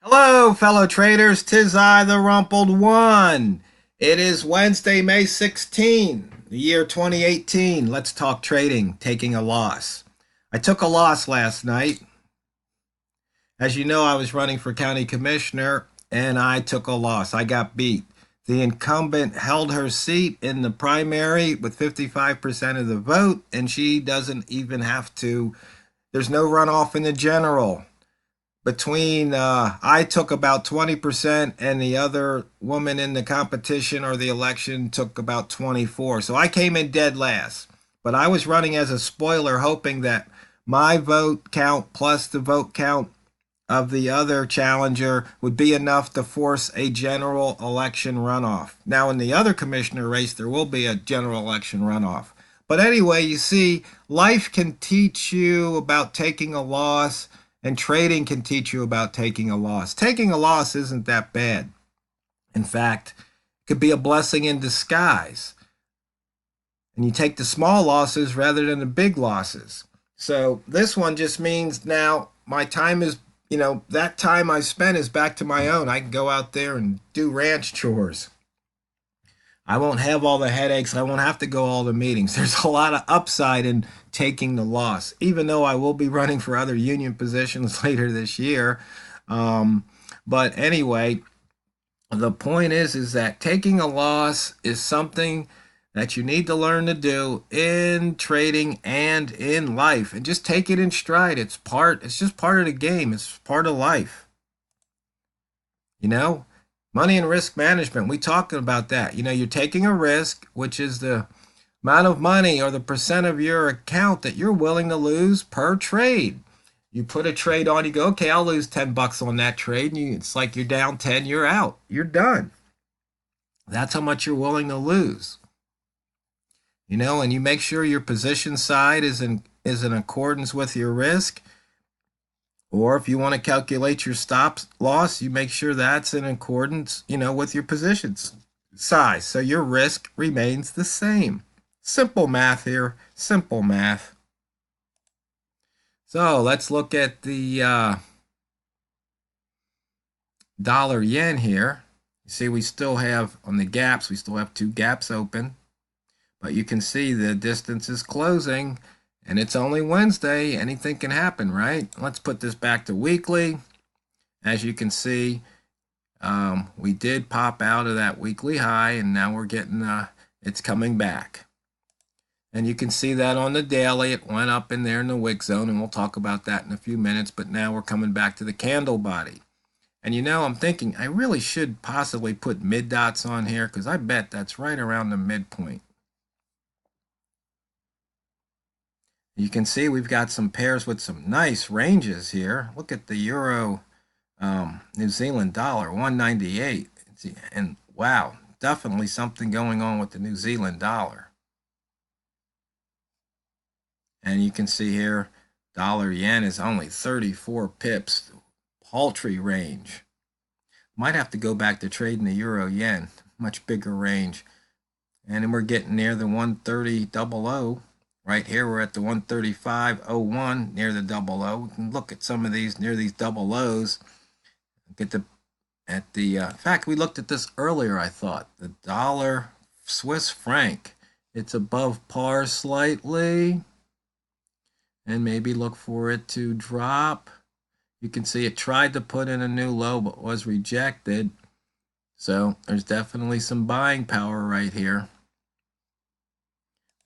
Hello, fellow traders. 'Tis I, the Rumpled One. It is Wednesday, May 16, the year 2018. Let's talk trading, taking a loss. I took a loss last night. As you know, I was running for county commissioner and I took a loss. I got beat. The incumbent held her seat in the primary with 55% of the vote, and she doesn't even have to. There's no runoff in the general. I took about 20% and the other woman in the competition or the election took about 24. So I came in dead last. But I was running as a spoiler, hoping that my vote count plus the vote count of the other challenger would be enough to force a general election runoff. Now, in the other commissioner race, there will be a general election runoff. But anyway, you see, life can teach you about taking a loss, and trading can teach you about taking a loss. Taking a loss isn't that bad. In fact, it could be a blessing in disguise. And you take the small losses rather than the big losses. So this one just means now my time is, that time I spent is back to my own. I can go out there and do ranch chores. I won't have all the headaches. I won't have to go all the meetings. There's a lot of upside in taking the loss, even though I will be running for other union positions later this year. But anyway, the point is that taking a loss is something that you need to learn to do in trading and in life, and just take it in stride. It's just part of the game. It's part of life. Money and risk management, we talking about that. You're taking a risk, which is the amount of money or the percent of your account that you're willing to lose per trade. You put a trade on, you go, okay, I'll lose $10 on that trade. And it's like you're down 10, you're out. You're done. That's how much you're willing to lose. And you make sure your position side is in accordance with your risk. Or if you want to calculate your stop loss, you make sure that's in accordance, with your positions size. So your risk remains the same. Simple math here. Simple math. So let's look at the dollar yen here. You see, we still have on the gaps, we still have two gaps open. But you can see the distance is closing. And it's only Wednesday. Anything can happen, right? Let's put this back to weekly. As you can see, we did pop out of that weekly high, and now we're getting, it's coming back. And you can see that on the daily. It went up in there in the wick zone, and we'll talk about that in a few minutes. But now we're coming back to the candle body. And I'm thinking I really should possibly put mid dots on here because I bet that's right around the midpoint. You can see we've got some pairs with some nice ranges here. Look at the euro, New Zealand dollar, 198. And wow, definitely something going on with the New Zealand dollar. And you can see here, dollar yen is only 34 pips, paltry range. Might have to go back to trading the euro yen, much bigger range. And then we're getting near the 130.00. Right here, we're at the 135.01 near the double O. We can look at some of these near these double O's. In fact, we looked at this earlier, I thought. The dollar Swiss franc, it's above par slightly. And maybe look for it to drop. You can see it tried to put in a new low, but was rejected. So there's definitely some buying power right here.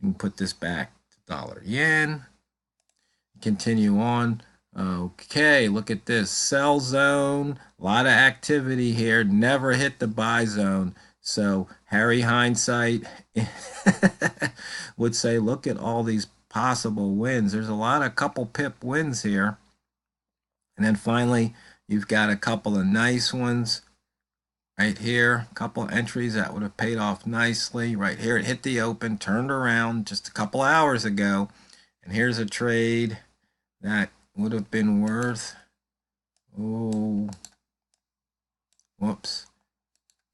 You can put this back. Dollar yen. Continue on. Okay, look at this. Sell zone. A lot of activity here. Never hit the buy zone. So Harry Hindsight would say, look at all these possible wins. There's a couple pip wins here. And then finally, you've got a couple of nice ones. Right here, a couple entries that would have paid off nicely. Right here, it hit the open, turned around just a couple hours ago. And here's a trade that would have been worth, whoops,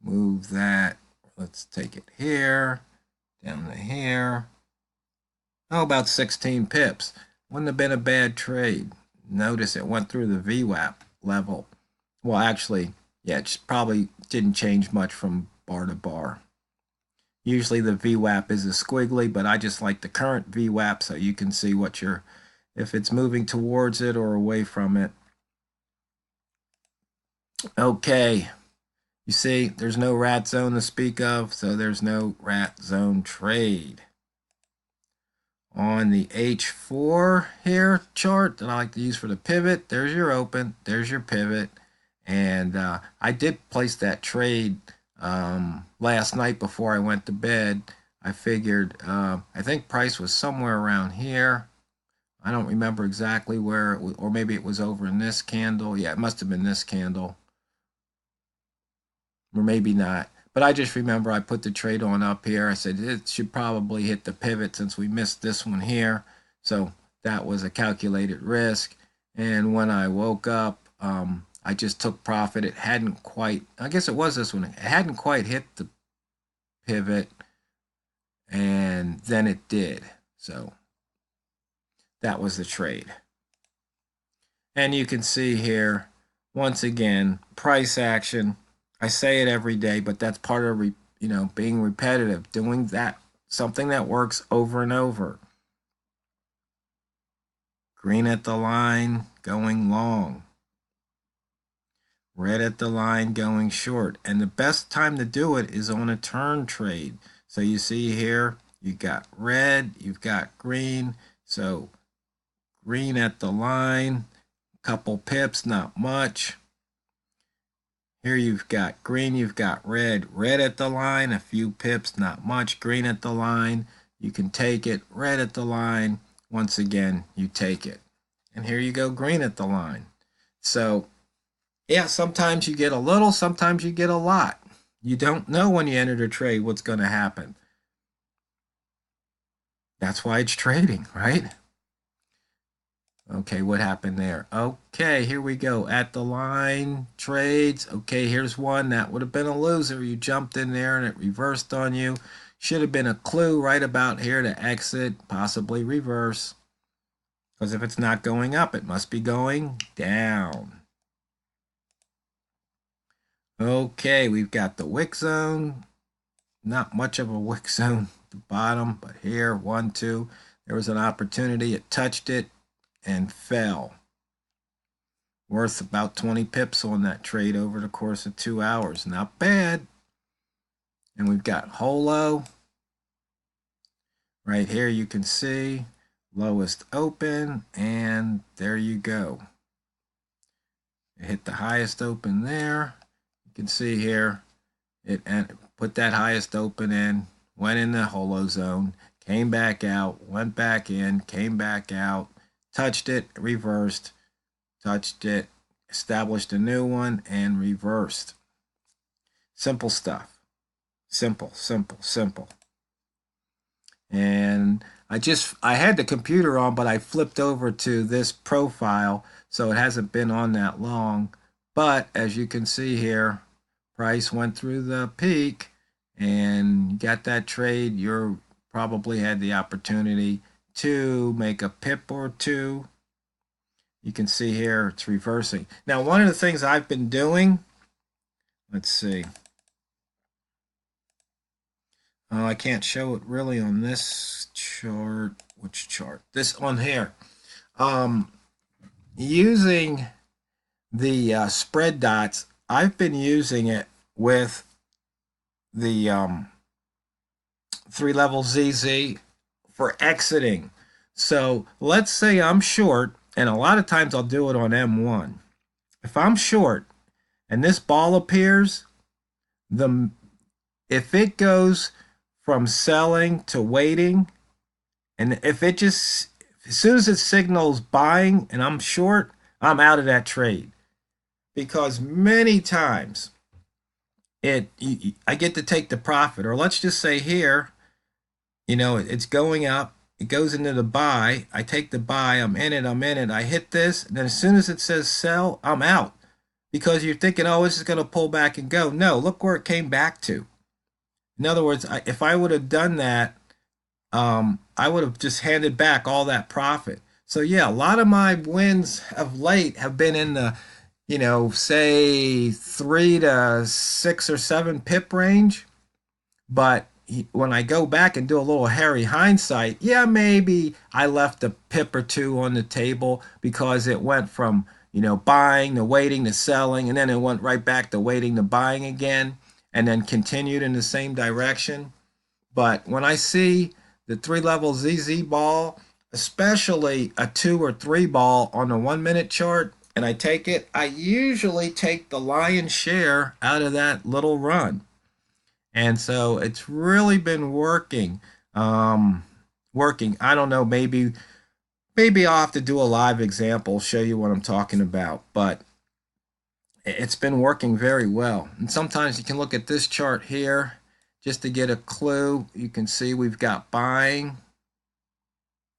move that. Let's take it here, down to here. About 16 pips. Wouldn't have been a bad trade. Notice it went through the VWAP level. Well, actually, yeah, it just probably didn't change much from bar to bar. Usually the VWAP is a squiggly, but I just like the current VWAP so you can see what if it's moving towards it or away from it. Okay, you see, there's no rat zone to speak of, so there's no rat zone trade. On the H4 here chart that I like to use for the pivot, there's your open, there's your pivot, and I did place that trade last night before I went to bed. I figured, I think price was somewhere around here. I don't remember exactly where, or maybe it was over in this candle. Yeah, it must have been this candle, or maybe not. But I just remember I put the trade on up here. I said it should probably hit the pivot since we missed this one here. So that was a calculated risk. And when I woke up, I just took profit. It hadn't quite, I guess it was this one. It hadn't quite hit the pivot. And then it did. So that was the trade. And you can see here, once again, price action. I say it every day, but that's part of being repetitive, doing that, something that works over and over. Green at the line, going long. Red at the line, going short. And the best time to do it is on a turn trade. So you see here, you got red, you've got green. So green at the line, couple pips, not much. Here you've got green, you've got red. Red at the line, a few pips, not much. Green at the line, you can take it. Red at the line, once again, you take it. And here you go, green at the line. So, yeah, sometimes you get a little, sometimes you get a lot. You don't know when you enter the trade what's going to happen. That's why it's trading, right? Okay, what happened there? Okay, here we go. At the line, trades. Okay, here's one that would have been a loser. You jumped in there and it reversed on you. Should have been a clue right about here to exit, possibly reverse. Because if it's not going up, it must be going down. Okay, we've got the wick zone. Not much of a wick zone at the bottom, but here, 1, 2. There was an opportunity. It touched it and fell. Worth about 20 pips on that trade over the course of 2 hours. Not bad. And we've got holo. Right here you can see lowest open, and there you go. It hit the highest open there. You can see here it put that highest open in, went in the holo zone, came back out, went back in, came back out, touched it, reversed, touched it, established a new one, and reversed. Simple stuff. Simple, simple, simple. And I had the computer on, but I flipped over to this profile, so it hasn't been on that long. But as you can see here, price went through the peak and you got that trade. You probably had the opportunity to make a pip or two. You can see here it's reversing. Now, one of the things I've been doing, let's see. Oh, I can't show it really on this chart. Which chart? This one here. Using the spread dots, I've been using it with the 3-level ZZ for exiting. So let's say I'm short, and a lot of times I'll do it on M1. If I'm short and this ball appears, if it goes from selling to waiting, and if it just, as soon as it signals buying and I'm short, I'm out of that trade. Because many times I get to take the profit. Or let's just say here, it's going up, it goes into the buy, I take the buy, I'm in it, I hit this, and then as soon as it says sell, I'm out. Because you're thinking, oh, this is going to pull back and go. No, look where it came back to. In other words, if I would have done that, I would have just handed back all that profit. So yeah, a lot of my wins of late have been in the say 3 to 6 or 7 pip range. But when I go back and do a little hairy hindsight, yeah, maybe I left a pip or two on the table because it went from, buying to waiting to selling, and then it went right back to waiting to buying again, and then continued in the same direction. But when I see the 3 level ZZ ball, especially a 2 or 3 ball on the 1 minute chart, and I take it, I usually take the lion's share out of that little run. And so it's really been working. Working. I don't know, maybe I'll have to do a live example, show you what I'm talking about, but it's been working very well. And sometimes you can look at this chart here just to get a clue. You can see we've got buying.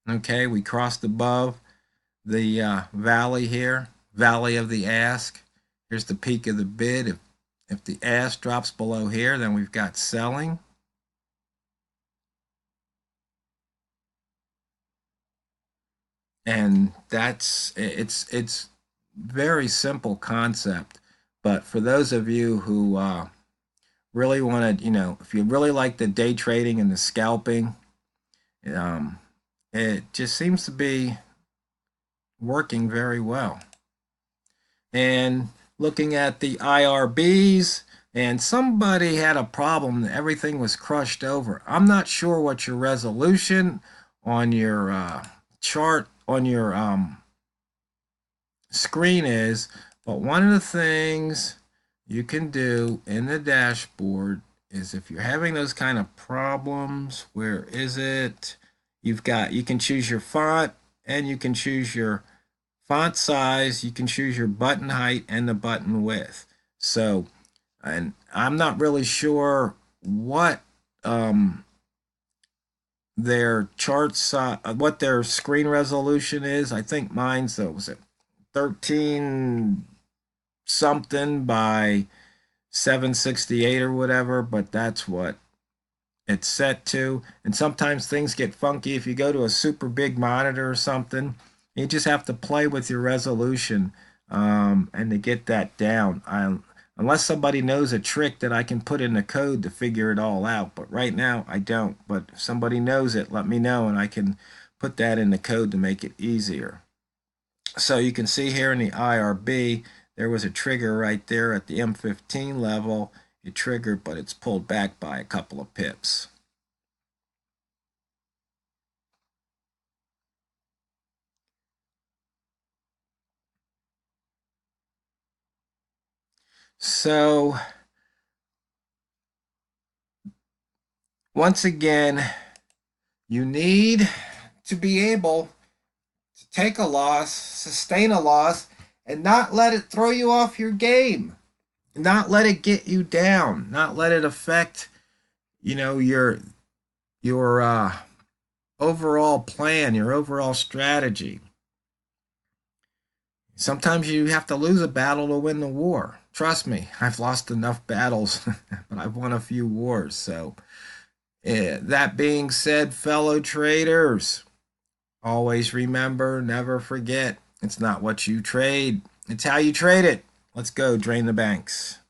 Okay, we crossed above the valley here, valley of the ask. Here's the peak of the bid. If the ask drops below here, then we've got selling. And it's very simple concept. But for those of you who really want to, if you really like the day trading and the scalping, um, it just seems to be working very well. And looking at the IRBs, and somebody had a problem, everything was crushed over. I'm not sure what your resolution on your chart on your screen is, but one of the things you can do in the dashboard is if you're having those kind of problems, where is it? You can choose your font, and you can choose your font size, you can choose your button height and the button width. So, and I'm not really sure what their charts, what their screen resolution is. I think mine's was it 13 something by 768 or whatever, but that's what it's set to. And sometimes things get funky if you go to a super big monitor or something. You just have to play with your resolution, and to get that down. Unless somebody knows a trick that I can put in the code to figure it all out. But right now, I don't. But if somebody knows it, let me know, and I can put that in the code to make it easier. So you can see here in the IRB, there was a trigger right there at the M15 level. It triggered, but it's pulled back by a couple of pips. So once again, you need to be able to take a loss, sustain a loss, and not let it throw you off your game. Not let it get you down. Not let it affect, your overall plan, your overall strategy. Sometimes you have to lose a battle to win the war. Trust me, I've lost enough battles, but I've won a few wars. So, that being said, fellow traders, always remember, never forget, it's not what you trade, it's how you trade it. Let's go drain the banks.